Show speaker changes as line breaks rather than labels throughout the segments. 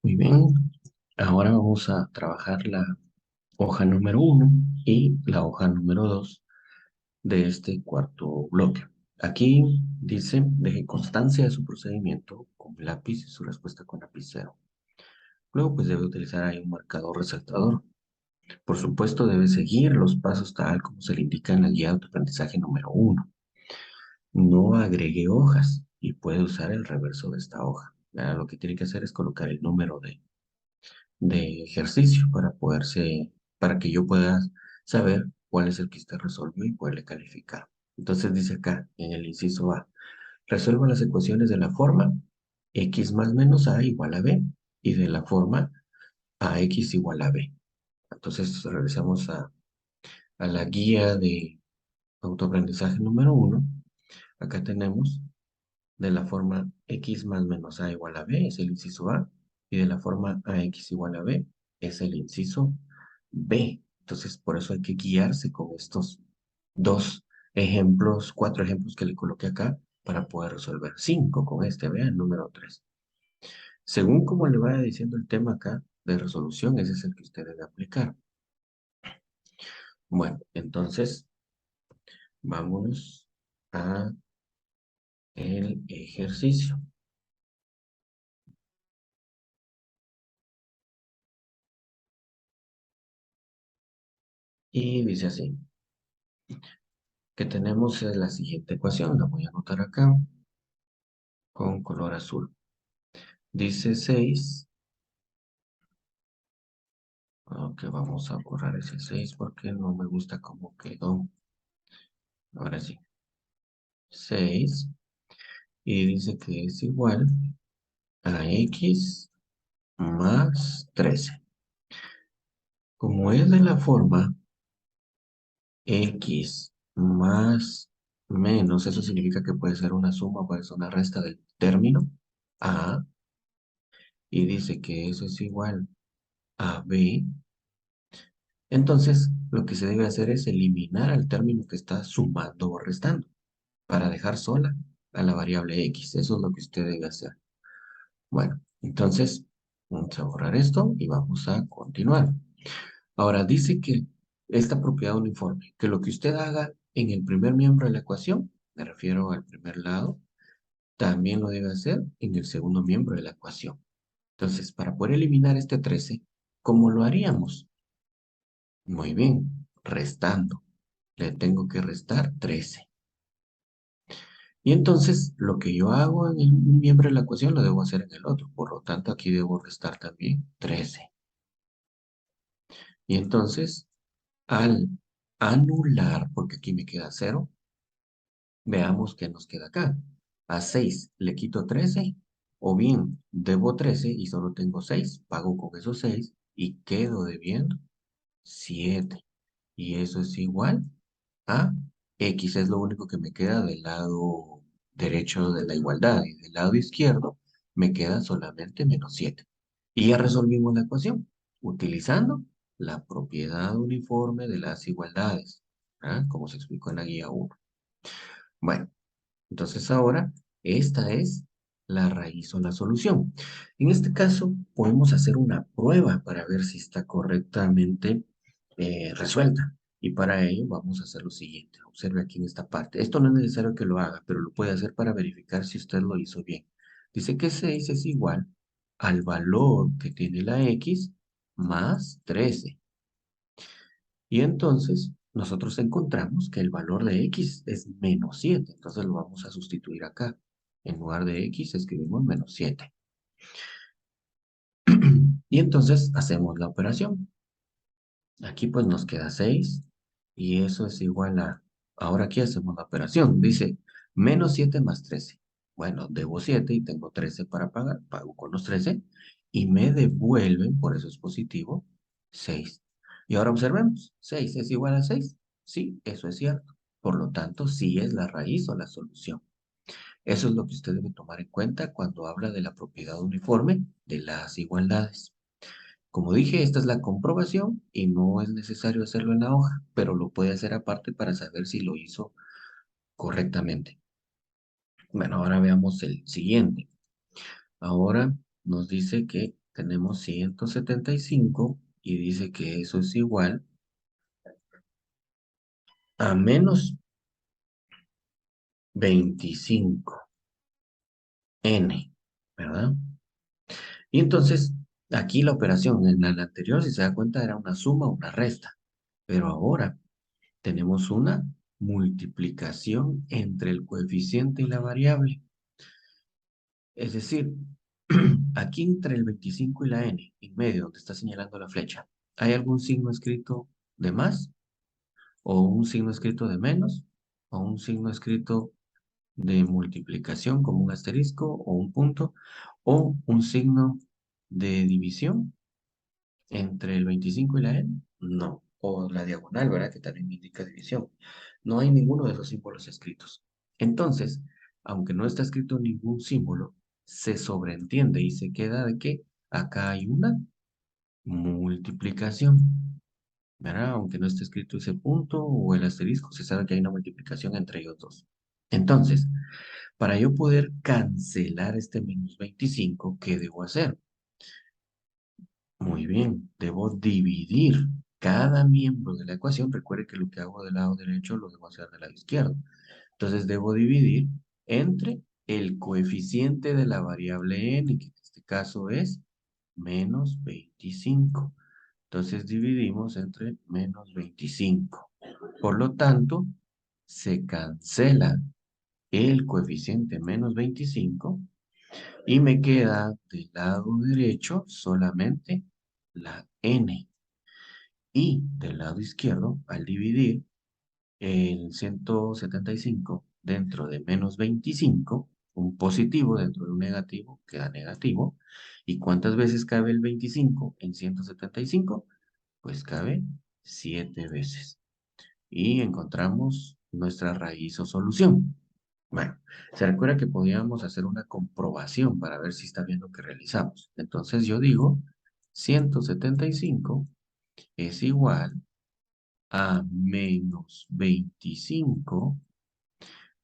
Muy bien, ahora vamos a trabajar la hoja número uno y la hoja número 2 de este cuarto bloque. Aquí dice, deje constancia de su procedimiento con lápiz y su respuesta con lapicero. Luego, pues debe utilizar ahí un marcador resaltador. Por supuesto, debe seguir los pasos tal como se le indica en la guía de autoaprendizaje número uno. No agregue hojas y puede usar el reverso de esta hoja. Lo que tiene que hacer es colocar el número de ejercicio para que yo pueda saber cuál es el que usted resolvió y poderle calificar. Entonces dice acá en el inciso A, resuelva las ecuaciones de la forma x más menos a igual a b y de la forma ax igual a b. Entonces regresamos a la guía de autoaprendizaje número uno. Acá tenemos de la forma x más menos a igual a b, es el inciso A, y de la forma ax igual a b, es el inciso B. Entonces, por eso hay que guiarse con estos dos ejemplos, cuatro ejemplos que le coloqué acá, para poder resolver. Cinco con este, vean, número 3. Según como le vaya diciendo el tema acá de resolución, ese es el que usted debe aplicar. Bueno, entonces, vámonos a el ejercicio. Y dice así. Que tenemos es la siguiente ecuación, la voy a anotar acá con color azul. Dice 6, aunque vamos a borrar ese 6 porque no me gusta cómo quedó. Ahora sí, 6 y dice que es igual a x más 13. Como es de la forma x más menos, eso significa que puede ser una suma, puede ser una resta del término a, y dice que eso es igual a b. Entonces, lo que se debe hacer es eliminar al término que está sumando o restando para dejar sola a la variable x. Eso es lo que usted debe hacer. Bueno, entonces, vamos a borrar esto y vamos a continuar. Ahora, dice que esta propiedad uniforme, que lo que usted haga en el primer miembro de la ecuación, me refiero al primer lado, también lo debe hacer en el segundo miembro de la ecuación. Entonces, para poder eliminar este 13, ¿cómo lo haríamos? Muy bien, restando. Le tengo que restar 13. Y entonces, lo que yo hago en un miembro de la ecuación lo debo hacer en el otro. Por lo tanto, aquí debo restar también 13. Y entonces, al anular, porque aquí me queda 0, veamos qué nos queda acá. A 6 le quito 13, o bien debo 13 y solo tengo 6, pago con esos 6 y quedo debiendo 7. Y eso es igual a x, es lo único que me queda del lado derecho de la igualdad. Y del lado izquierdo me queda solamente menos 7. Y ya resolvimos la ecuación utilizando la propiedad uniforme de las igualdades, como se explicó en la guía 1. Bueno, entonces ahora esta es la raíz o la solución. En este caso podemos hacer una prueba para ver si está correctamente resuelta. Y para ello vamos a hacer lo siguiente. Observe aquí en esta parte. Esto no es necesario que lo haga, pero lo puede hacer para verificar si usted lo hizo bien. Dice que 6 es igual al valor que tiene la x más 13. Y entonces nosotros encontramos que el valor de x es menos 7. Entonces lo vamos a sustituir acá. En lugar de x escribimos menos 7. Y entonces hacemos la operación. Aquí pues nos queda 6 y eso es igual a... Ahora aquí hacemos la operación. Dice menos 7 más 13. Bueno, debo 7 y tengo 13 para pagar. Pago con los 13 y me devuelven, por eso es positivo, 6. Y ahora observemos. 6 es igual a 6. Sí, eso es cierto. Por lo tanto, sí es la raíz o la solución. Eso es lo que usted debe tomar en cuenta cuando habla de la propiedad uniforme de las igualdades. Como dije, esta es la comprobación y no es necesario hacerlo en la hoja, pero lo puede hacer aparte para saber si lo hizo correctamente. Bueno, ahora veamos el siguiente. Ahora nos dice que tenemos 175 y dice que eso es igual a menos 25n, ¿verdad? Y entonces, aquí la operación en la anterior, si se da cuenta, era una suma o una resta, pero ahora tenemos una multiplicación entre el coeficiente y la variable. Es decir, aquí entre el 25 y la n, en medio, donde está señalando la flecha, ¿hay algún signo escrito de más? ¿O un signo escrito de menos? ¿O un signo escrito de multiplicación como un asterisco o un punto? ¿O un signo de división entre el 25 y la n? No. O la diagonal, ¿verdad? Que también indica división. No hay ninguno de esos símbolos escritos. Entonces, aunque no está escrito ningún símbolo, se sobreentiende y se queda de que acá hay una multiplicación, ¿verdad? Aunque no esté escrito ese punto o el asterisco, se sabe que hay una multiplicación entre ellos dos. Entonces, para yo poder cancelar este menos 25, ¿qué debo hacer? Muy bien, debo dividir cada miembro de la ecuación. Recuerde que lo que hago del lado derecho lo debo hacer del lado izquierdo. Entonces debo dividir entre el coeficiente de la variable n, que en este caso es menos 25. Entonces dividimos entre menos 25. Por lo tanto, se cancela el coeficiente menos 25 y me queda del lado derecho solamente la n. Y del lado izquierdo, al dividir el 175 dentro de menos 25, un positivo dentro de un negativo queda negativo. ¿Y cuántas veces cabe el 25 en 175? Pues cabe 7 veces. Y encontramos nuestra raíz o solución. Bueno, se recuerda que podíamos hacer una comprobación para ver si está bien lo que realizamos. Entonces yo digo, 175 es igual a menos 25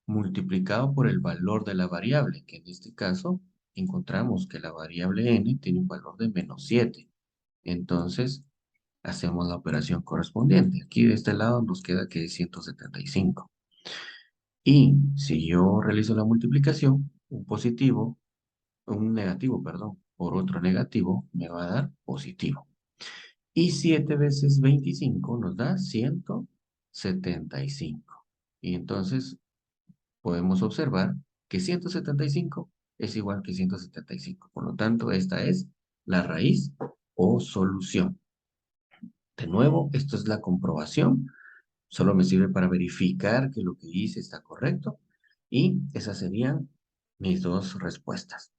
multiplicado por el valor de la variable, que en este caso encontramos que la variable n tiene un valor de menos 7. Entonces, hacemos la operación correspondiente. Aquí de este lado nos queda que es 175. Y si yo realizo la multiplicación, un negativo, perdón, por otro negativo, me va a dar positivo. Y 7 veces 25 nos da 175. Y entonces podemos observar que 175 es igual que 175. Por lo tanto, esta es la raíz o solución. De nuevo, esto es la comprobación. Solo me sirve para verificar que lo que hice está correcto. Y esas serían mis dos respuestas.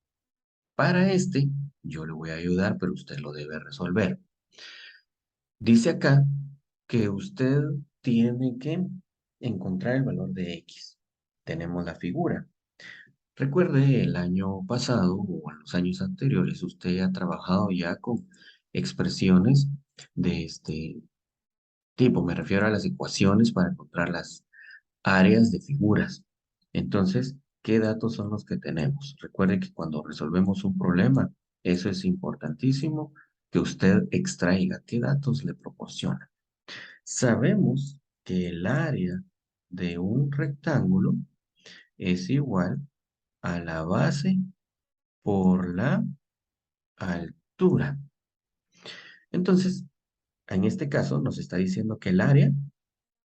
Para este, yo le voy a ayudar, pero usted lo debe resolver. Dice acá que usted tiene que encontrar el valor de X. Tenemos la figura. Recuerde, el año pasado o en los años anteriores, usted ha trabajado ya con expresiones de este tipo. Me refiero a las ecuaciones para encontrar las áreas de figuras. Entonces, ¿qué datos son los que tenemos? Recuerde que cuando resolvemos un problema, eso es importantísimo que usted extraiga qué datos le proporciona. Sabemos que el área de un rectángulo es igual a la base por la altura. Entonces, en este caso nos está diciendo que el área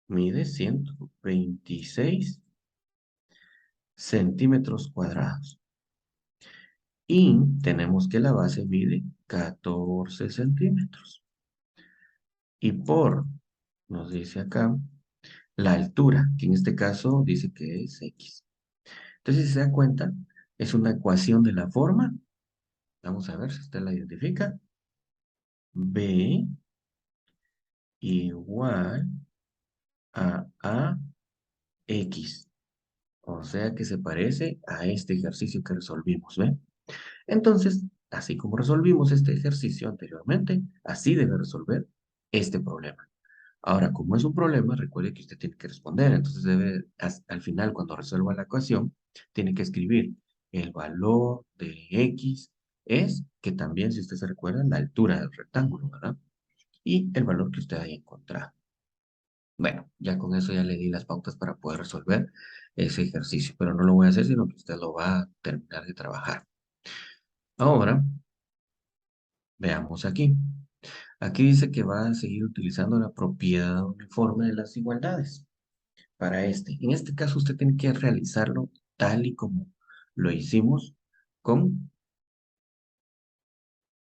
mide 126 centímetros cuadrados. Y tenemos que la base mide 14 centímetros. Y por, nos dice acá, la altura, que en este caso dice que es X. Entonces, si se da cuenta, es una ecuación de la forma. Vamos a ver si usted la identifica. B igual a X. O sea que se parece a este ejercicio que resolvimos, ¿ve? Entonces, así como resolvimos este ejercicio anteriormente, así debe resolver este problema. Ahora, como es un problema, recuerde que usted tiene que responder. Entonces, al final, cuando resuelva la ecuación, tiene que escribir el valor de X es que también, si usted se recuerda, la altura del rectángulo, ¿verdad? Y el valor que usted haya encontrado. Bueno, ya con eso ya le di las pautas para poder resolver ese ejercicio, pero no lo voy a hacer, sino que usted lo va a terminar de trabajar. Ahora, veamos aquí. Aquí dice que va a seguir utilizando la propiedad uniforme de las igualdades para este. En este caso, usted tiene que realizarlo tal y como lo hicimos con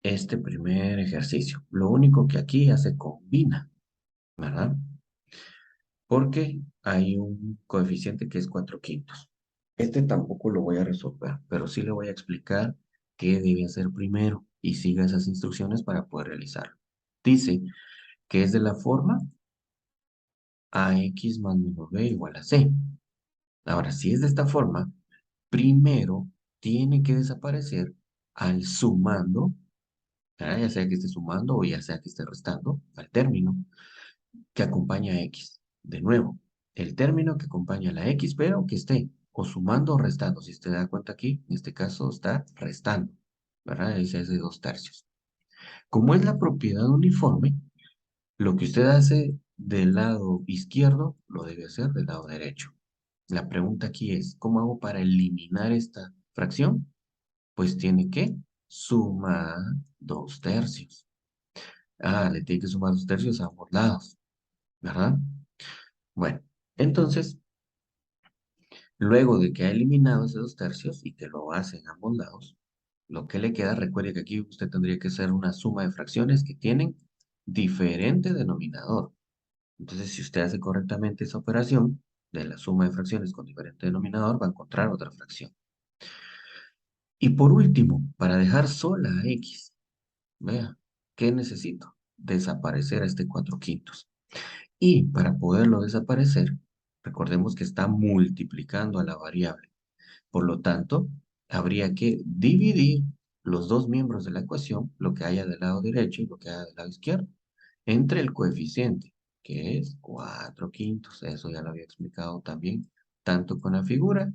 este primer ejercicio. Lo único que aquí ya se combina, ¿verdad? Porque hay un coeficiente que es 4 quintos. Este tampoco lo voy a resolver, pero sí le voy a explicar qué debe hacer primero y siga esas instrucciones para poder realizarlo. Dice que es de la forma ax más menos b igual a c. Ahora, si es de esta forma, primero tiene que desaparecer al sumando, ¿verdad? Ya sea que esté sumando o ya sea que esté restando, al término que acompaña a x. De nuevo, el término que acompaña a la x, pero que esté o sumando o restando. Si usted da cuenta aquí, en este caso está restando, ¿verdad? Ese es de 2 tercios. Como es la propiedad uniforme, lo que usted hace del lado izquierdo, lo debe hacer del lado derecho. La pregunta aquí es, ¿cómo hago para eliminar esta fracción? Pues tiene que sumar 2 tercios. Ah, le tiene que sumar 2 tercios a ambos lados, ¿verdad? Bueno, entonces, luego de que ha eliminado esos 2 tercios y que lo hace en ambos lados, lo que le queda, recuerde que aquí usted tendría que hacer una suma de fracciones que tienen diferente denominador. Entonces, si usted hace correctamente esa operación de la suma de fracciones con diferente denominador, va a encontrar otra fracción. Y por último, para dejar sola a x, vea, ¿qué necesito? Desaparecer a este 4 quintos. Y para poderlo desaparecer, recordemos que está multiplicando a la variable. Por lo tanto, habría que dividir los dos miembros de la ecuación, lo que haya del lado derecho y lo que haya del lado izquierdo, entre el coeficiente, que es 4 quintos. Eso ya lo había explicado también, tanto con la figura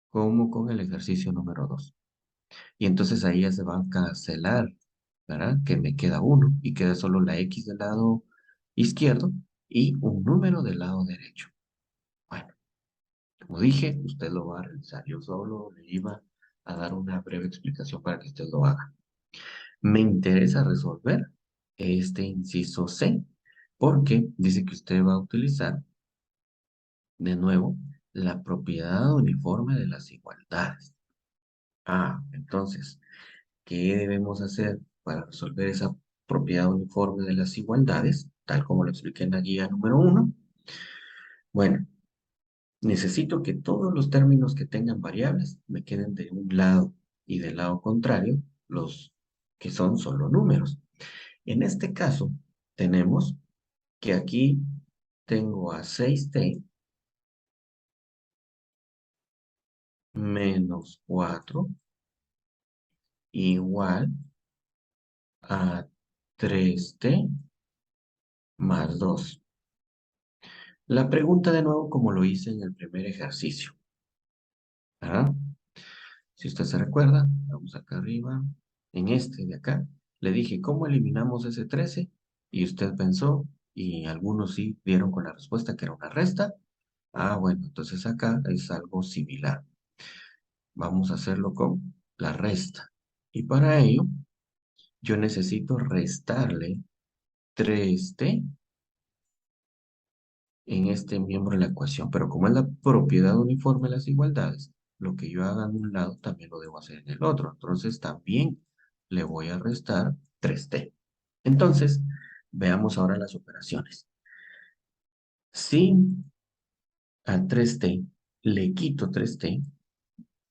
como con el ejercicio número 2. Y entonces ahí ya se va a cancelar, ¿verdad? Que me queda uno y queda solo la x del lado izquierdo y un número del lado derecho. Bueno, como dije, usted lo va a realizar. Yo solo le iba a dar una breve explicación para que usted lo haga. Me interesa resolver este inciso C, porque dice que usted va a utilizar de nuevo la propiedad uniforme de las igualdades. Ah, entonces, ¿qué debemos hacer para resolver esa propiedad uniforme de las igualdades, tal como lo expliqué en la guía número 1? Bueno, necesito que todos los términos que tengan variables me queden de un lado y del lado contrario los que son solo números. En este caso, tenemos que aquí tengo a 6t menos 4 igual a 3t más 2. La pregunta de nuevo como lo hice en el primer ejercicio, ¿verdad? Si usted se recuerda, vamos acá arriba, en este de acá, le dije, ¿cómo eliminamos ese 13? Y usted pensó, y algunos sí dieron con la respuesta que era una resta. Ah, bueno, entonces acá es algo similar. Vamos a hacerlo con la resta. Y para ello, yo necesito restarle 3t en este miembro de la ecuación. Pero como es la propiedad uniforme de las igualdades, lo que yo haga en un lado también lo debo hacer en el otro. Entonces también le voy a restar 3t. Entonces, veamos ahora las operaciones. Si a 3t le quito 3t,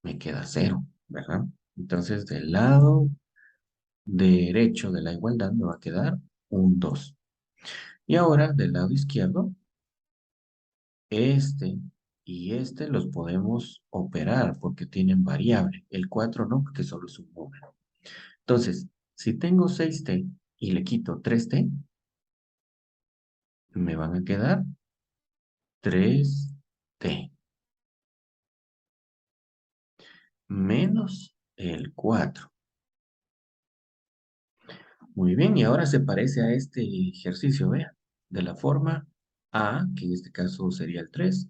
me queda 0, ¿verdad? Entonces, del lado derecho de la igualdad me va a quedar un 2. Y ahora, del lado izquierdo, este y este los podemos operar porque tienen variable. El 4 no, porque solo es un número. Entonces, si tengo 6t y le quito 3t, me van a quedar 3t menos el 4. Muy bien, y ahora se parece a este ejercicio, vea, de la forma a, que en este caso sería el 3,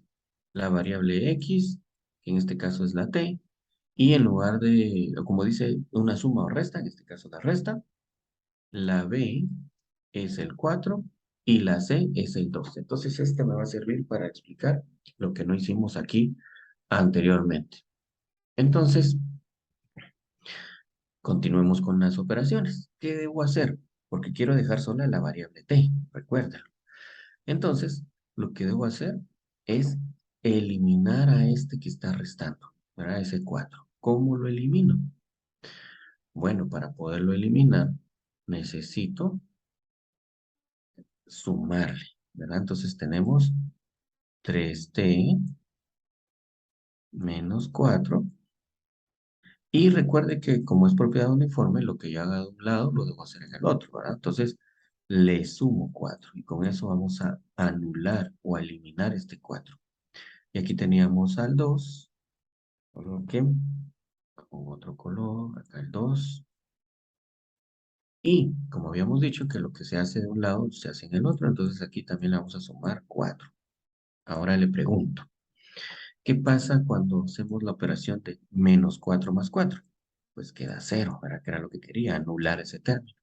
la variable x, que en este caso es la t, y en lugar de, o como dice, una suma o resta, en este caso la resta, la b es el 4 y la c es el 2. Entonces, este me va a servir para explicar lo que no hicimos aquí anteriormente. Entonces, continuemos con las operaciones. ¿Qué debo hacer? Porque quiero dejar sola la variable t, recuérdalo. Entonces, lo que debo hacer es eliminar a este que está restando, ¿verdad? Ese 4. ¿Cómo lo elimino? Bueno, para poderlo eliminar, necesito sumarle, ¿verdad? Entonces tenemos 3t menos 4. Y recuerde que como es propiedad uniforme, lo que yo haga de un lado lo debo hacer en el otro, ¿verdad? Entonces, le sumo 4 y con eso vamos a anular o a eliminar este 4. Y aquí teníamos al 2, coloque con otro color, acá el 2. Y como habíamos dicho que lo que se hace de un lado se hace en el otro, entonces aquí también le vamos a sumar 4. Ahora le pregunto, ¿qué pasa cuando hacemos la operación de menos 4 más 4? Pues queda 0, ¿verdad? Que era lo que quería, anular ese término.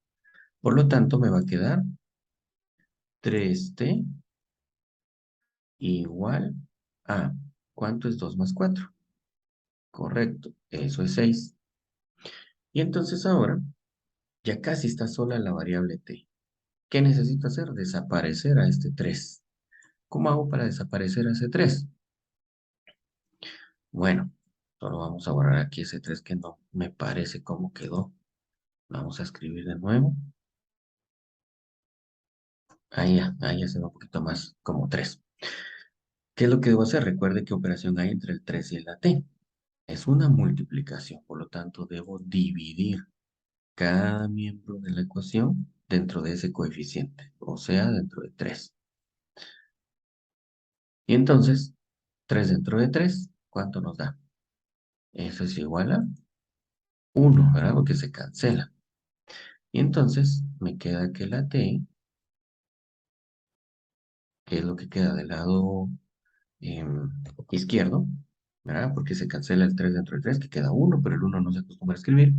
Por lo tanto, me va a quedar 3t igual a, ¿cuánto es 2 más 4? Correcto, eso es 6. Y entonces ahora, ya casi está sola la variable t. ¿Qué necesito hacer? Desaparecer a este 3. ¿Cómo hago para desaparecer a ese 3? Bueno, solo vamos a borrar aquí ese 3 que no me parece cómo quedó. Vamos a escribir de nuevo. Ahí ya se ve un poquito más como 3. ¿Qué es lo que debo hacer? Recuerde qué operación hay entre el 3 y la t. Es una multiplicación, por lo tanto debo dividir cada miembro de la ecuación dentro de ese coeficiente, o sea, dentro de 3. Y entonces, 3 dentro de 3, ¿cuánto nos da? Eso es igual a 1, ¿verdad? Porque se cancela. Y entonces me queda que la t, que es lo que queda del lado izquierdo, ¿verdad? Porque se cancela el 3 dentro del 3, que queda 1, pero el 1 no se acostumbra a escribir.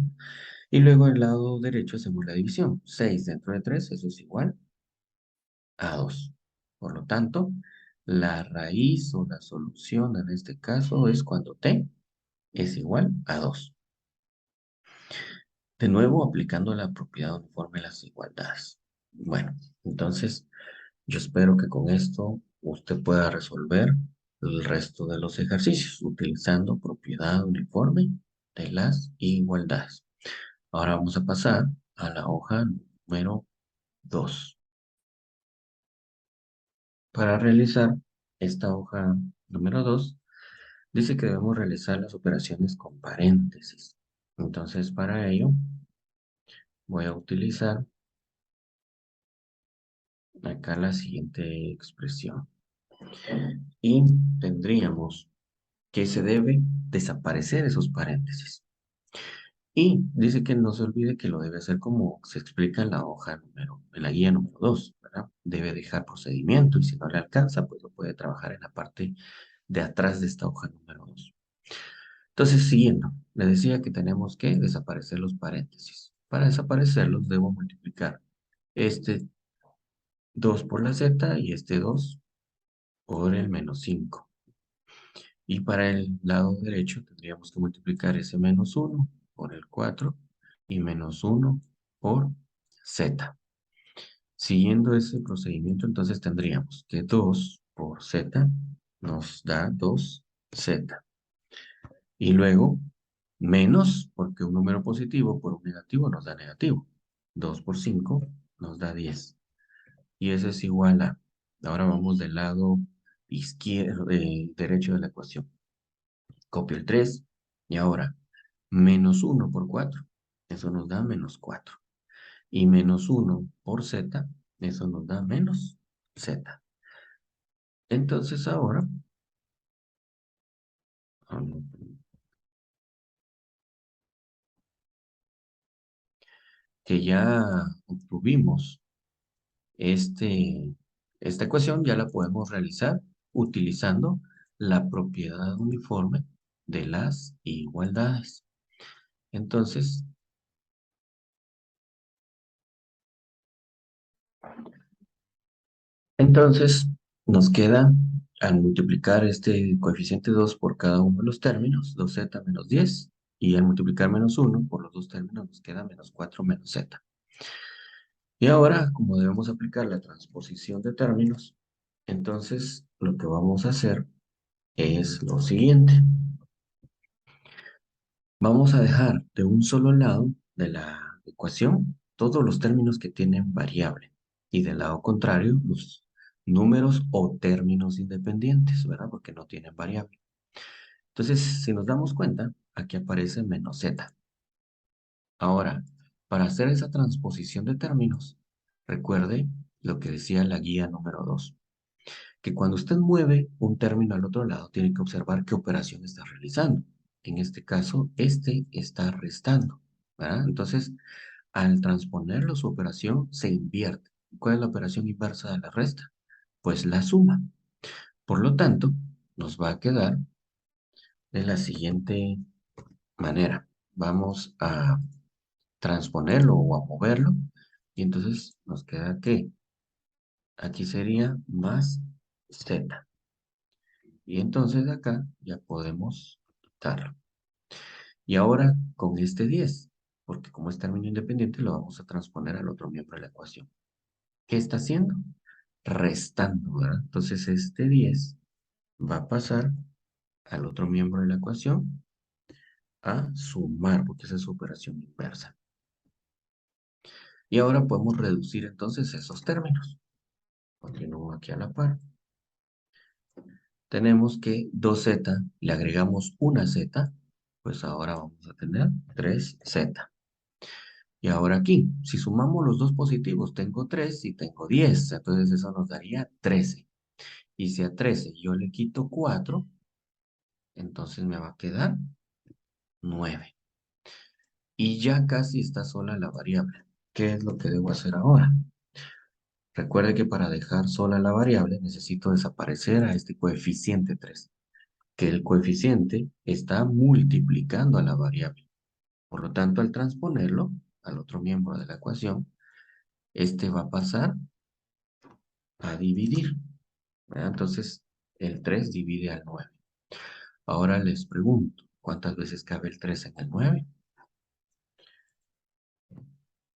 Y luego el lado derecho hacemos la división. 6 dentro de 3, eso es igual a 2. Por lo tanto, la raíz o la solución en este caso es cuando t es igual a 2. De nuevo, aplicando la propiedad uniforme de las igualdades. Bueno, entonces yo espero que con esto usted pueda resolver el resto de los ejercicios utilizando propiedad uniforme de las igualdades. Ahora vamos a pasar a la hoja número 2. Para realizar esta hoja número 2, dice que debemos realizar las operaciones con paréntesis. Entonces, para ello, voy a utilizar acá la siguiente expresión. Y tendríamos que se debe desaparecer esos paréntesis. Y dice que no se olvide que lo debe hacer como se explica en la hoja en la guía número 2, ¿verdad? Debe dejar procedimiento y si no le alcanza, pues lo puede trabajar en la parte de atrás de esta hoja número 2. Entonces, siguiendo, le decía que tenemos que desaparecer los paréntesis. Para desaparecerlos, debo multiplicar este 2 por la z y este 2 por el menos 5. Y para el lado derecho tendríamos que multiplicar ese menos 1 por el 4 y menos 1 por z. Siguiendo ese procedimiento, entonces tendríamos que 2 por z nos da 2z. Y luego, menos, porque un número positivo por un negativo nos da negativo. 2 por 5 nos da 10. Y eso es igual a, ahora vamos del lado izquierdo, derecho de la ecuación. Copio el 3 y ahora menos 1 por 4. Eso nos da menos 4. Y menos 1 por z, eso nos da menos z. Entonces ahora, que ya obtuvimos esta ecuación, ya la podemos realizar utilizando la propiedad uniforme de las igualdades. Entonces, entonces nos queda, al multiplicar este coeficiente 2 por cada uno de los términos, 2z menos 10, y al multiplicar menos 1 por los dos términos nos queda menos 4 menos z. Y ahora, como debemos aplicar la transposición de términos, entonces lo que vamos a hacer es lo siguiente. Vamos a dejar de un solo lado de la ecuación todos los términos que tienen variable y del lado contrario los números o términos independientes, ¿verdad? Porque no tienen variable. Entonces, si nos damos cuenta, aquí aparece menos z. Ahora, para hacer esa transposición de términos, recuerde lo que decía la guía número 2, que cuando usted mueve un término al otro lado, tiene que observar qué operación está realizando. En este caso, este está restando, ¿verdad? Entonces, al transponerlo su operación, se invierte. ¿Cuál es la operación inversa de la resta? Pues la suma. Por lo tanto, nos va a quedar de la siguiente manera. Vamos a transponerlo o a moverlo. Y entonces nos queda que aquí sería más z. Y entonces de acá ya podemos quitarlo. Y ahora con este 10, porque como es término independiente, lo vamos a transponer al otro miembro de la ecuación. ¿Qué está haciendo? Restando, ¿verdad? Entonces este 10 va a pasar al otro miembro de la ecuación a sumar, porque esa es su operación inversa. Y ahora podemos reducir entonces esos términos. Continúo aquí a la par. Tenemos que 2z, le agregamos una z, pues ahora vamos a tener 3z. Y ahora aquí, si sumamos los dos positivos, tengo 3 y tengo 10, entonces eso nos daría 13. Y si a 13 yo le quito 4, entonces me va a quedar 9. Y ya casi está sola la variable. ¿Qué es lo que debo hacer ahora? Recuerde que para dejar sola la variable necesito desaparecer a este coeficiente 3, que el coeficiente está multiplicando a la variable. Por lo tanto, al transponerlo al otro miembro de la ecuación, este va a pasar a dividir, ¿verdad? Entonces, el 3 divide al 9. Ahora les pregunto, ¿cuántas veces cabe el 3 en el 9?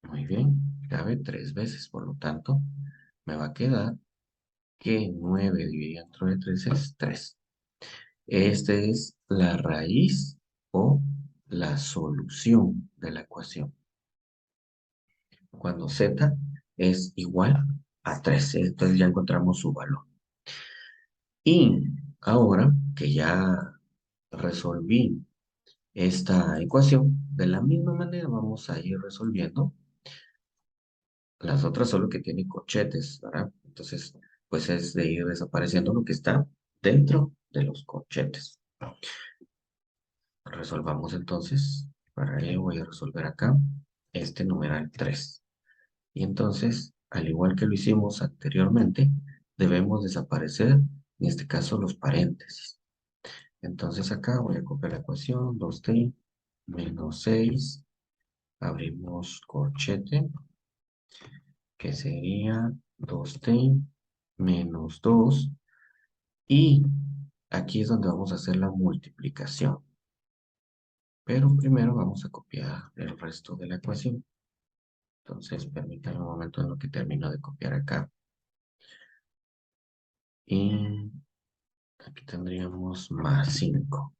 Muy bien, cabe 3 veces, por lo tanto, me va a quedar que 9 dividido entre 3 es 3. Esta es la raíz o la solución de la ecuación. Cuando z es igual a 13, entonces ya encontramos su valor. Y ahora que ya resolví esta ecuación, de la misma manera vamos a ir resolviendo las otras, solo que tiene corchetes, ¿verdad? Entonces, pues es de ir desapareciendo lo que está dentro de los corchetes. Resolvamos entonces, para ello voy a resolver acá este numeral 3. Y entonces, al igual que lo hicimos anteriormente, debemos desaparecer, en este caso, los paréntesis. Entonces acá voy a copiar la ecuación, 2t menos 6, abrimos corchete, que sería 2t menos 2, y aquí es donde vamos a hacer la multiplicación. Pero primero vamos a copiar el resto de la ecuación. Entonces, permítanme un momento en lo que termino de copiar acá. Y aquí tendríamos más 5.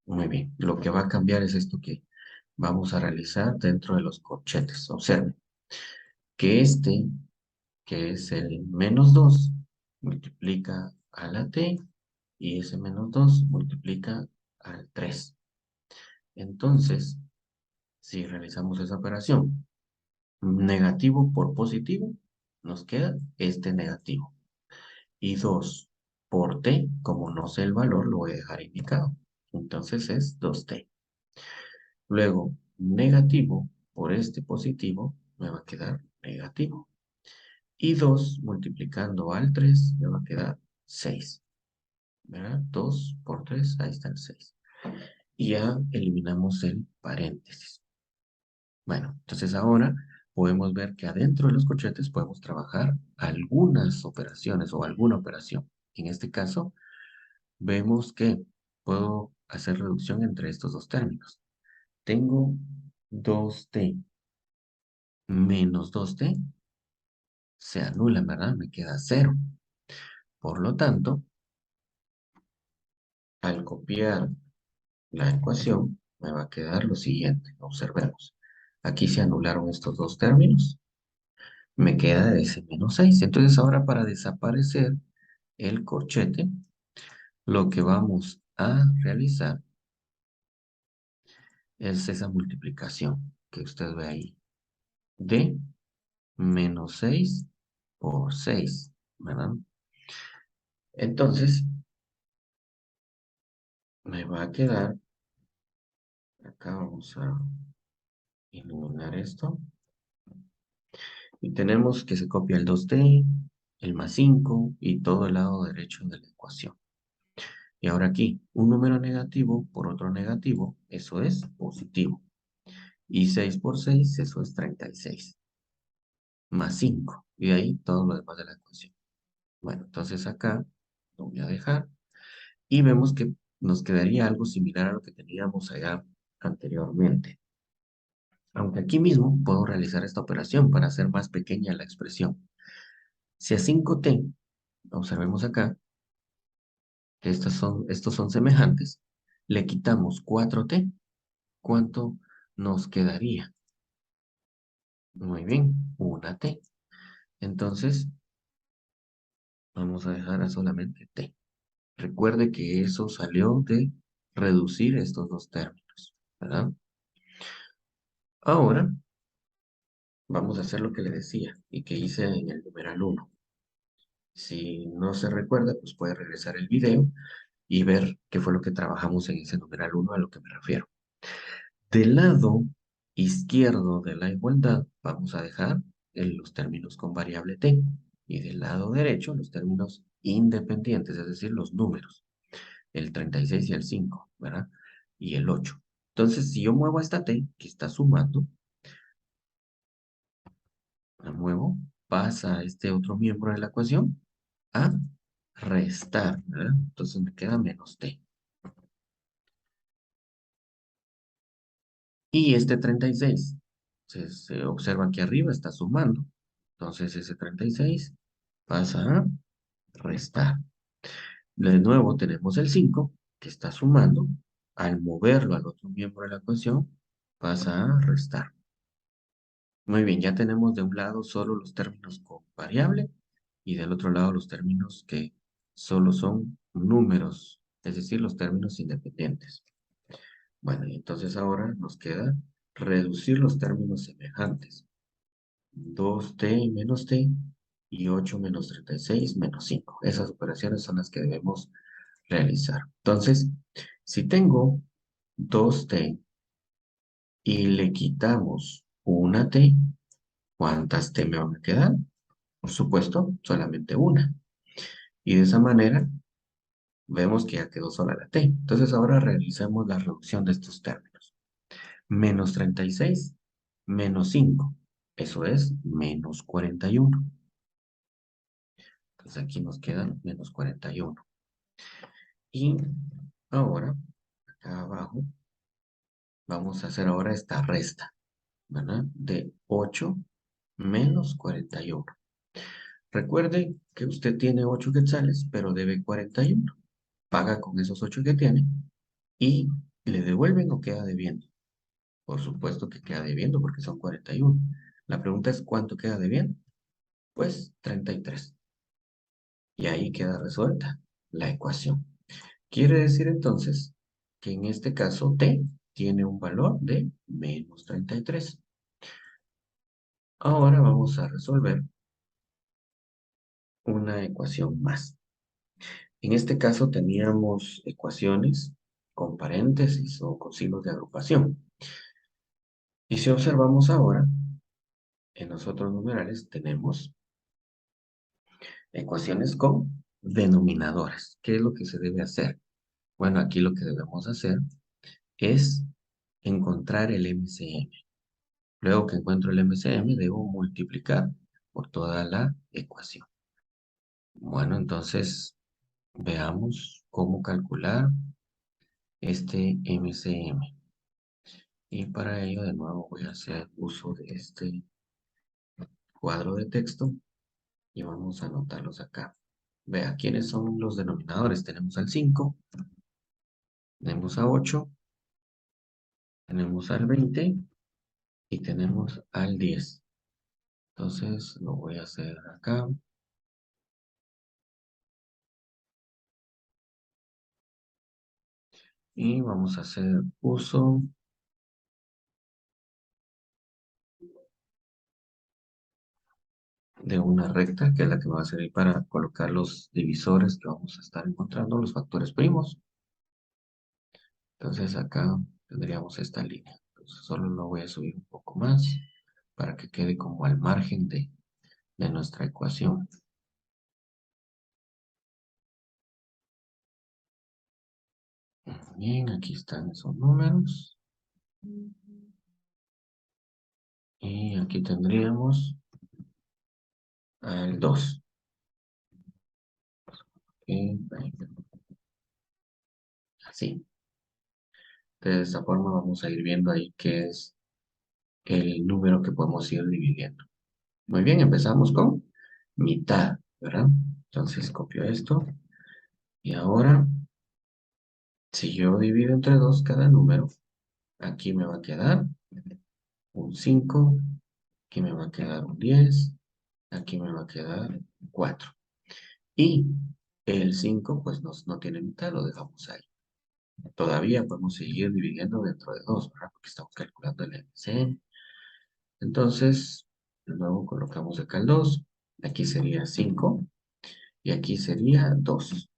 Muy bien. Lo que va a cambiar es esto que vamos a realizar dentro de los corchetes. Observen que este, que es el menos 2, multiplica a la t y ese menos 2 multiplica al 3. Entonces, si realizamos esa operación, negativo por positivo, nos queda este negativo. Y 2 por t, como no sé el valor, lo voy a dejar indicado. Entonces es 2t. Luego, negativo por por este positivo me va a quedar negativo. Y 2 multiplicando al 3 me va a quedar 6. ¿Verdad? 2 por 3, ahí está el 6. Y ya eliminamos el paréntesis. Bueno, entonces ahora podemos ver que adentro de los corchetes podemos trabajar algunas operaciones o alguna operación. En este caso, vemos que puedo hacer reducción entre estos dos términos. Tengo 2t menos 2t, se anulan, ¿verdad? Me queda 0. Por lo tanto, al copiar la ecuación, me va a quedar lo siguiente. Observemos. Aquí se anularon estos dos términos. Me queda ese menos 6. Entonces ahora para desaparecer el corchete, lo que vamos a realizar es esa multiplicación que usted ve ahí. De menos 6 por 6, ¿verdad? Entonces, me va a quedar, acá vamos a iluminar esto, y tenemos que se copia el 2t, el más 5 y todo el lado derecho de la ecuación. Y ahora aquí, un número negativo por otro negativo, eso es positivo. Y 6 por 6, eso es 36. Más 5. Y de ahí todo lo demás de la ecuación. Bueno, entonces acá lo voy a dejar. Y vemos que nos quedaría algo similar a lo que teníamos allá anteriormente. Aunque aquí mismo puedo realizar esta operación para hacer más pequeña la expresión. Si a 5t, observemos acá, que estos son semejantes, le quitamos 4t, ¿cuánto nos quedaría? Muy bien, una t. Entonces, vamos a dejar a solamente t. Recuerde que eso salió de reducir estos dos términos, ¿verdad? Ahora, vamos a hacer lo que le decía y que hice en el numeral 1. Si no se recuerda, pues puede regresar el video y ver qué fue lo que trabajamos en ese numeral 1 a lo que me refiero. Del lado izquierdo de la igualdad vamos a dejar los términos con variable t y del lado derecho los términos independientes, es decir, los números, el 36 y el 5, ¿verdad? Y el 8. Entonces, si yo muevo esta t que está sumando, la muevo, pasa a este otro miembro de la ecuación a restar, ¿verdad? Entonces me queda menos t. Y este 36, se observa aquí arriba, está sumando. Entonces ese 36 pasa a restar. De nuevo tenemos el 5, que está sumando. Al moverlo al otro miembro de la ecuación, pasa a restar. Muy bien, ya tenemos de un lado solo los términos con variable y del otro lado los términos que solo son números, es decir, los términos independientes. Bueno, y entonces ahora nos queda reducir los términos semejantes. 2t menos t y 8 menos 36 menos 5. Esas operaciones son las que debemos realizar. Entonces, si tengo 2t y le quitamos una t, ¿cuántas t me van a quedar? Por supuesto, solamente una. Y de esa manera vemos que ya quedó sola la t. Entonces ahora realizamos la reducción de estos términos. Menos 36 menos 5. Eso es menos 41. Entonces aquí nos quedan menos 41. Y ahora, acá abajo, vamos a hacer ahora esta resta, ¿verdad? De 8 menos 41. Recuerde que usted tiene 8 quetzales, pero debe 41. Paga con esos 8 que tiene y le devuelven o queda debiendo. Por supuesto que queda debiendo porque son 41. La pregunta es, ¿cuánto queda debiendo? Pues 33. Y ahí queda resuelta la ecuación. Quiere decir entonces que en este caso t tiene un valor de menos 33. Ahora vamos a resolver una ecuación más. En este caso teníamos ecuaciones con paréntesis o con signos de agrupación. Y si observamos ahora, en los otros numerales tenemos ecuaciones con denominadores. ¿Qué es lo que se debe hacer? Bueno, aquí lo que debemos hacer es encontrar el MCM. Luego que encuentro el MCM, debo multiplicar por toda la ecuación. Bueno, entonces veamos cómo calcular este MCM. Y para ello, de nuevo, voy a hacer uso de este cuadro de texto y vamos a anotarlos acá. Vea, ¿quiénes son los denominadores? Tenemos al 5, tenemos a 8, tenemos al 20 y tenemos al 10. Entonces, lo voy a hacer acá. Y vamos a hacer uso de una recta, que es la que me va a servir para colocar los divisores que vamos a estar encontrando, los factores primos. Entonces acá tendríamos esta línea. Entonces solo lo voy a subir un poco más para que quede como al margen de nuestra ecuación. Bien, aquí están esos números. Y aquí tendríamos al 2. Y así. De esta forma vamos a ir viendo ahí qué es el número que podemos ir dividiendo. Muy bien, empezamos con mitad, ¿verdad? Entonces copio esto. Y ahora, si yo divido entre 2 cada número, aquí me va a quedar un 5, aquí me va a quedar un 10, aquí me va a quedar 4. Y el 5 pues no tiene mitad, lo dejamos ahí. Todavía podemos seguir dividiendo dentro de 2, ¿verdad? Porque estamos calculando el LCM. Entonces, de nuevo colocamos acá el 2, aquí sería 5 y aquí sería 2.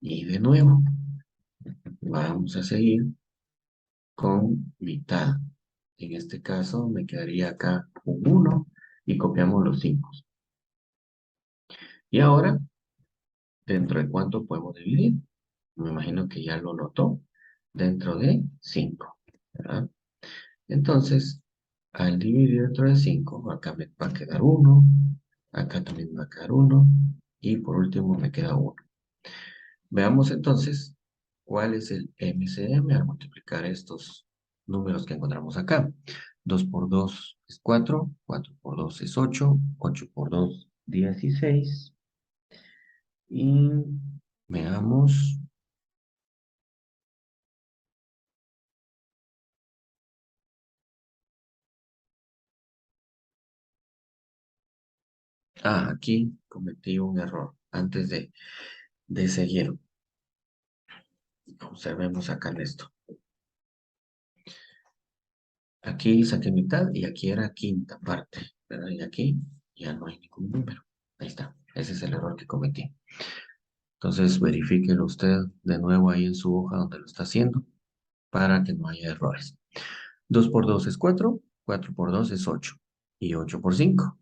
Y de nuevo, vamos a seguir con mitad. En este caso me quedaría acá un 1 y copiamos los 5. Y ahora, ¿dentro de cuánto podemos dividir? Me imagino que ya lo notó. Dentro de 5, ¿verdad? Entonces, al dividir dentro de 5, acá me va a quedar 1, acá también me va a quedar 1 y por último me queda 1. Veamos entonces cuál es el MCM al multiplicar estos números que encontramos acá. 2 por 2 es 4, 4 por 2 es 8, 8 por 2, 16. Y veamos. Aquí cometí un error antes de seguir. Observemos acá en esto. Aquí saqué mitad y aquí era quinta parte, ¿verdad? Y aquí ya no hay ningún número. Ahí está. Ese es el error que cometí. Entonces, verifíquelo usted de nuevo ahí en su hoja donde lo está haciendo para que no haya errores. 2 por 2 es 4, 4 por 2 es 8 y 8 por 5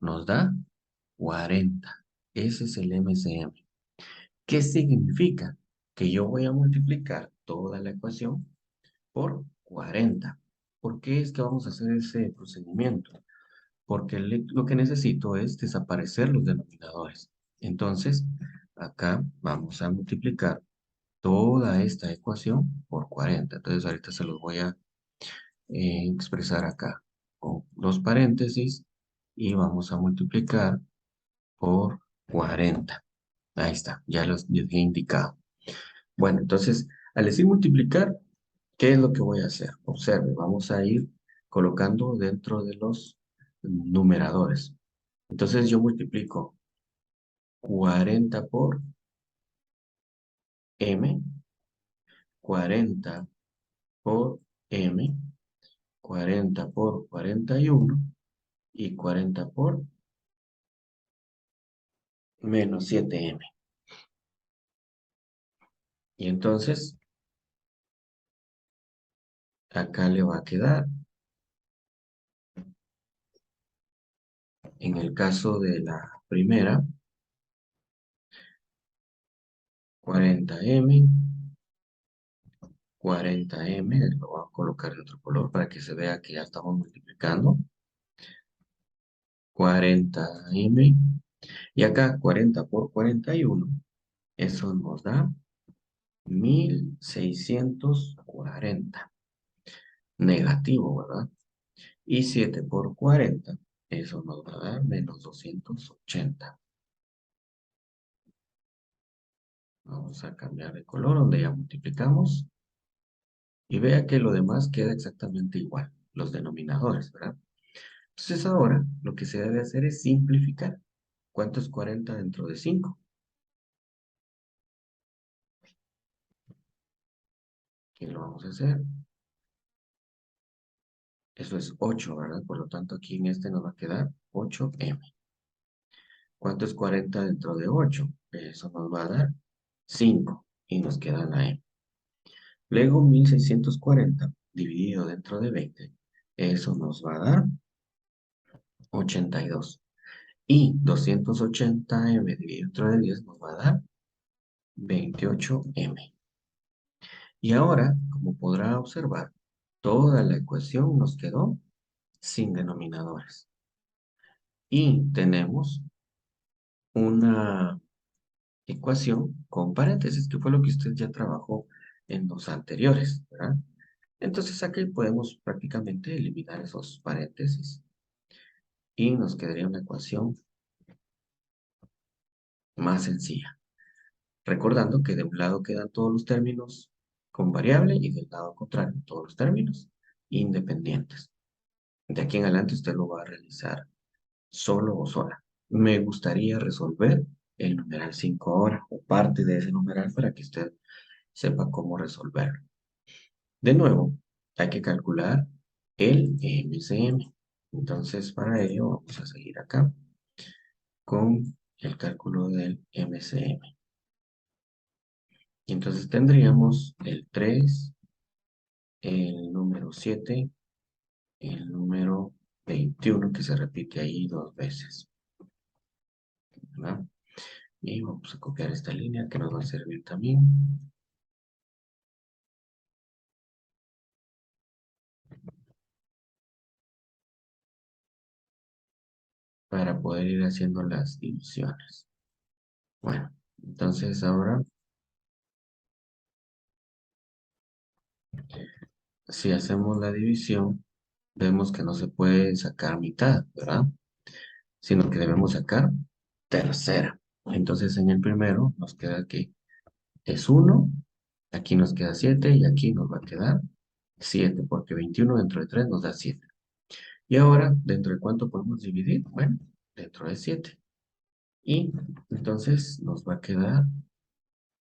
nos da 40. Ese es el MCM. ¿Qué significa? Que yo voy a multiplicar toda la ecuación por 40. ¿Por qué es que vamos a hacer ese procedimiento? Porque lo que necesito es desaparecer los denominadores. Entonces, acá vamos a multiplicar toda esta ecuación por 40. Entonces, ahorita se los voy a expresar acá con dos paréntesis y vamos a multiplicar por 40. Ahí está, ya los he indicado. Bueno, entonces, al decir multiplicar, ¿qué es lo que voy a hacer? Observe, vamos a ir colocando dentro de los numeradores. Entonces yo multiplico 40 por m, 40 por m, 40 por 41 y 40 por menos 7m. Y entonces acá le va a quedar En el caso de la primera, 40M, 40M, lo voy a colocar de otro color para que se vea que ya estamos multiplicando. 40M, y acá 40 por 41, eso nos da 1640. Negativo, ¿verdad? Y 7 por 40, eso nos va a dar menos 280. Vamos a cambiar de color donde ya multiplicamos. Y vea que lo demás queda exactamente igual, los denominadores, ¿verdad? Entonces ahora lo que se debe hacer es simplificar. ¿Cuánto es 40 dentro de 5? ¿Qué lo vamos a hacer? Eso es 8, ¿verdad? Por lo tanto, aquí en este nos va a quedar 8M. ¿Cuánto es 40 dentro de 8? Eso nos va a dar 5 y nos queda la M. Luego 1640 dividido dentro de 20, eso nos va a dar 82. Y 280M dividido dentro de 10 nos va a dar 28M. Y ahora, como podrá observar, toda la ecuación nos quedó sin denominadores. Y tenemos una ecuación con paréntesis, que fue lo que usted ya trabajó en los anteriores, ¿verdad? Entonces aquí podemos prácticamente eliminar esos paréntesis y nos quedaría una ecuación más sencilla. Recordando que de un lado quedan todos los términos con variable y del lado contrario todos los términos independientes. De aquí en adelante usted lo va a realizar solo o sola. Me gustaría resolver el numeral 5 ahora, o parte de ese numeral para que usted sepa cómo resolverlo. De nuevo, hay que calcular el MCM. Entonces, para ello vamos a seguir acá con el cálculo del MCM. Y entonces tendríamos el 3, el número 7, el número 21 que se repite ahí dos veces, ¿verdad? Y vamos a copiar esta línea que nos va a servir también para poder ir haciendo las divisiones. Bueno, entonces ahora, si hacemos la división, vemos que no se puede sacar mitad, ¿verdad? Sino que debemos sacar tercera. Entonces en el primero nos queda que es 1, aquí nos queda 7 y aquí nos va a quedar 7, porque 21 dentro de 3 nos da 7. Y ahora, ¿dentro de cuánto podemos dividir? Bueno, dentro de 7. Y entonces nos va a quedar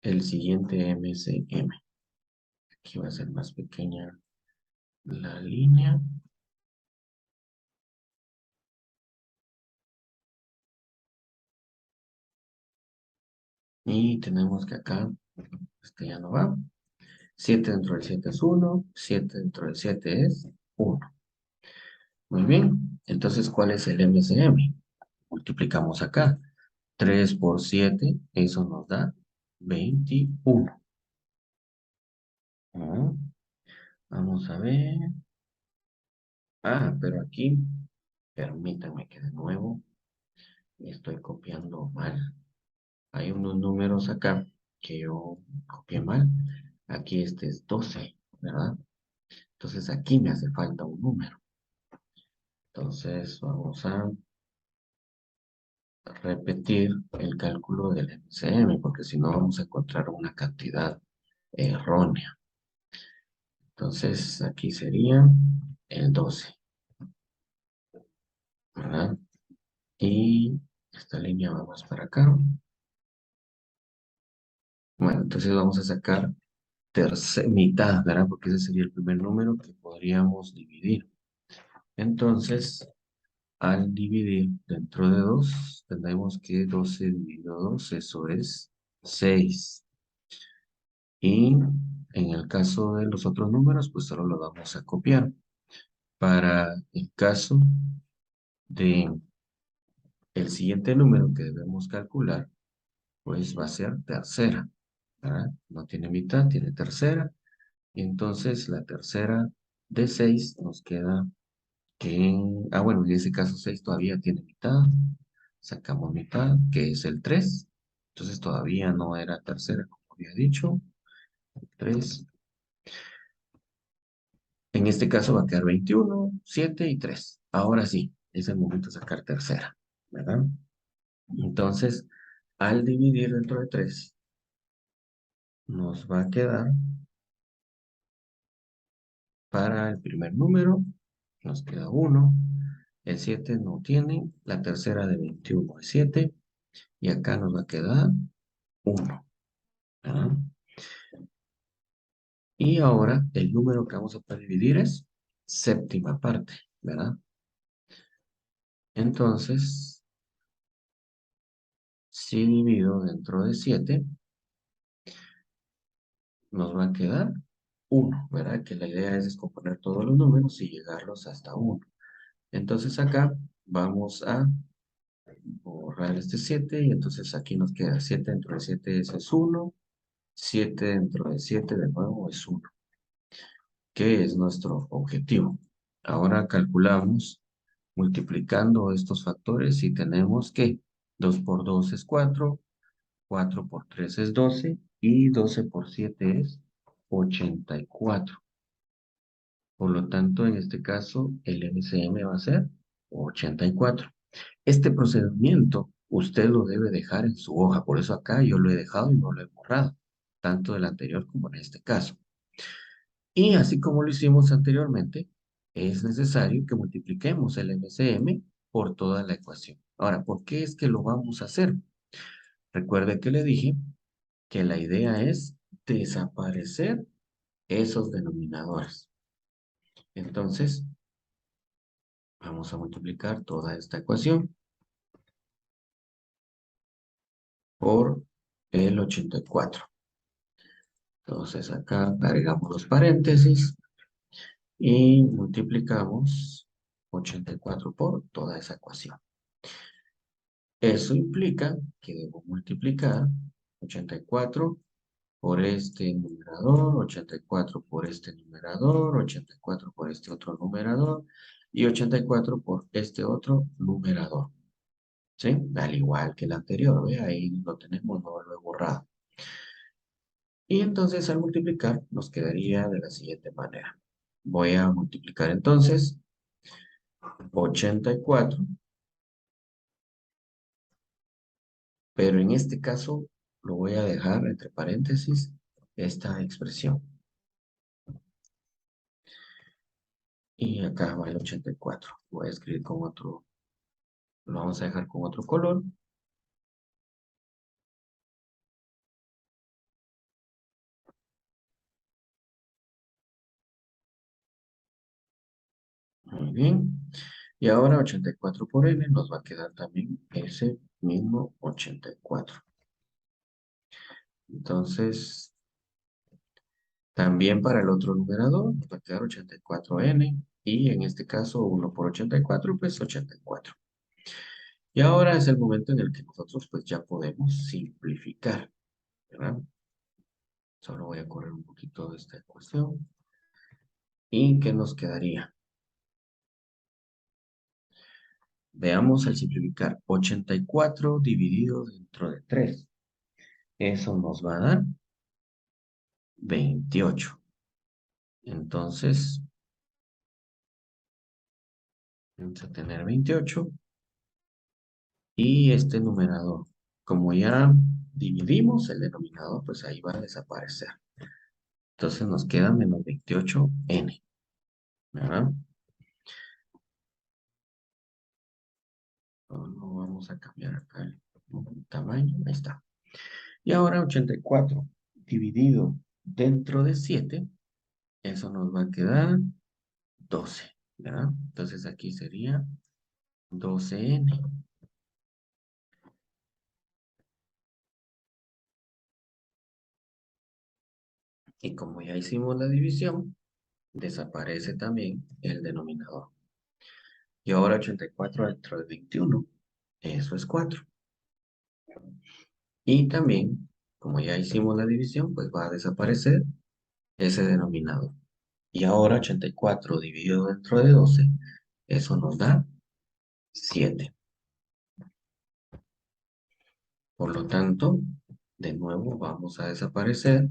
el siguiente MCM. Aquí va a ser más pequeña la línea. Y tenemos que acá, este ya no va. 7 dentro del 7 es 1, 7 dentro del 7 es 1. Muy bien, entonces, ¿cuál es el MCM? Multiplicamos acá. 3 por 7, eso nos da 21. Ah, vamos a ver. Pero aquí, permítanme que de nuevo estoy copiando mal. Hay unos números acá que yo copié mal. Aquí este es 12, ¿verdad? Entonces aquí me hace falta un número. Entonces vamos a repetir el cálculo del MCM, porque si no vamos a encontrar una cantidad errónea. Entonces aquí sería el 12, ¿verdad? Y esta línea va más para acá. Bueno, entonces vamos a sacar mitad, ¿verdad? Porque ese sería el primer número que podríamos dividir. Entonces, al dividir dentro de 2, tendremos que 12 dividido 2, eso es 6. Y en el caso de los otros números, pues solo lo vamos a copiar. Para el caso de El siguiente número que debemos calcular, pues va a ser tercera, ¿verdad? No tiene mitad, tiene tercera. Y entonces la tercera de 6 nos queda que, bueno, en ese caso 6 todavía tiene mitad. Sacamos mitad, que es el 3. Entonces todavía no era tercera, como había dicho. 3. En este caso va a quedar 21, 7 y 3. Ahora sí, es el momento de sacar tercera, ¿verdad? Entonces, al dividir dentro de 3, nos va a quedar para el primer número, nos queda 1. El 7 no tiene, la tercera de 21 es 7, y acá nos va a quedar 1, ¿verdad? Y ahora el número que vamos a poder dividir es séptima parte, ¿verdad? Entonces, si divido dentro de 7, nos va a quedar 1, ¿verdad? Que la idea es descomponer todos los números y llegarlos hasta 1. Entonces acá vamos a borrar este 7 y entonces aquí nos queda 7 dentro de 7, ese es 1. 7 dentro de 7 de nuevo es 1, que es nuestro objetivo. Ahora calculamos multiplicando estos factores y tenemos que 2 por 2 es 4, 4 por 3 es 12 y 12 por 7 es 84. Por lo tanto, en este caso, el LCM va a ser 84. Este procedimiento usted lo debe dejar en su hoja, por eso acá yo lo he dejado y no lo he borrado, tanto del anterior como en este caso. Y así como lo hicimos anteriormente, es necesario que multipliquemos el MCM por toda la ecuación. Ahora, ¿por qué es que lo vamos a hacer? Recuerde que le dije que la idea es desaparecer esos denominadores. Entonces, vamos a multiplicar toda esta ecuación por el 84. Entonces, acá agregamos los paréntesis y multiplicamos 84 por toda esa ecuación. Eso implica que debo multiplicar 84 por este numerador, 84 por este numerador, 84 por este otro numerador y 84 por este otro numerador. ¿Sí? Al igual que el anterior, ¿ve? Ahí lo tenemos, no lo he borrado. Y entonces al multiplicar nos quedaría de la siguiente manera. Voy a multiplicar entonces 84, pero en este caso lo voy a dejar entre paréntesis esta expresión. Y acá va el 84. Voy a escribir con otro, lo vamos a dejar con otro color. Muy bien. Y ahora 84 por n nos va a quedar también ese mismo 84. Entonces, también para el otro numerador nos va a quedar 84n. Y en este caso 1 por 84, pues 84. Y ahora es el momento en el que nosotros pues ya podemos simplificar, ¿verdad? Solo voy a correr un poquito de esta ecuación. ¿Y qué nos quedaría? Veamos al simplificar 84 dividido dentro de 3. Eso nos va a dar 28. Entonces, vamos a tener 28. Y este numerador, como ya dividimos el denominador, pues ahí va a desaparecer. Entonces nos queda menos 28n, ¿verdad? Solo vamos a cambiar acá el tamaño, ahí está. Y ahora 84 dividido dentro de 7, eso nos va a quedar 12, ¿verdad? Entonces aquí sería 12n. Y como ya hicimos la división, desaparece también el denominador. Y ahora 84 dentro de 21. Eso es 4. Y también, como ya hicimos la división, pues va a desaparecer ese denominador. Y ahora 84 dividido dentro de 12, eso nos da 7. Por lo tanto, de nuevo vamos a desaparecer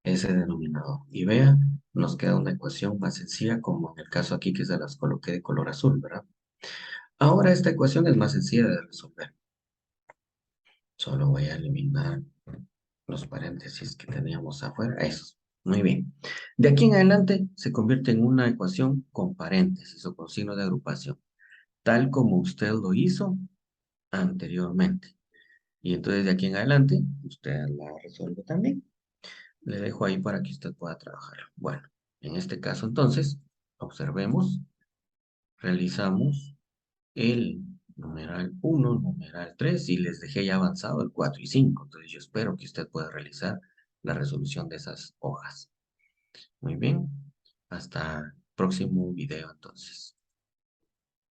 ese denominador. Y vea, nos queda una ecuación más sencilla como en el caso aquí que se las coloqué de color azul, ¿verdad? Ahora esta ecuación es más sencilla de resolver. Solo voy a eliminar los paréntesis que teníamos afuera. Esos. Muy bien. De aquí en adelante se convierte en una ecuación con paréntesis o con signo de agrupación, tal como usted lo hizo anteriormente. Y entonces de aquí en adelante usted la resuelve también. Le dejo ahí para que usted pueda trabajar. Bueno, en este caso entonces, observemos, realizamos el numeral 1, numeral 3 y les dejé ya avanzado el 4 y 5. Entonces yo espero que usted pueda realizar la resolución de esas hojas. Muy bien, hasta el próximo video entonces.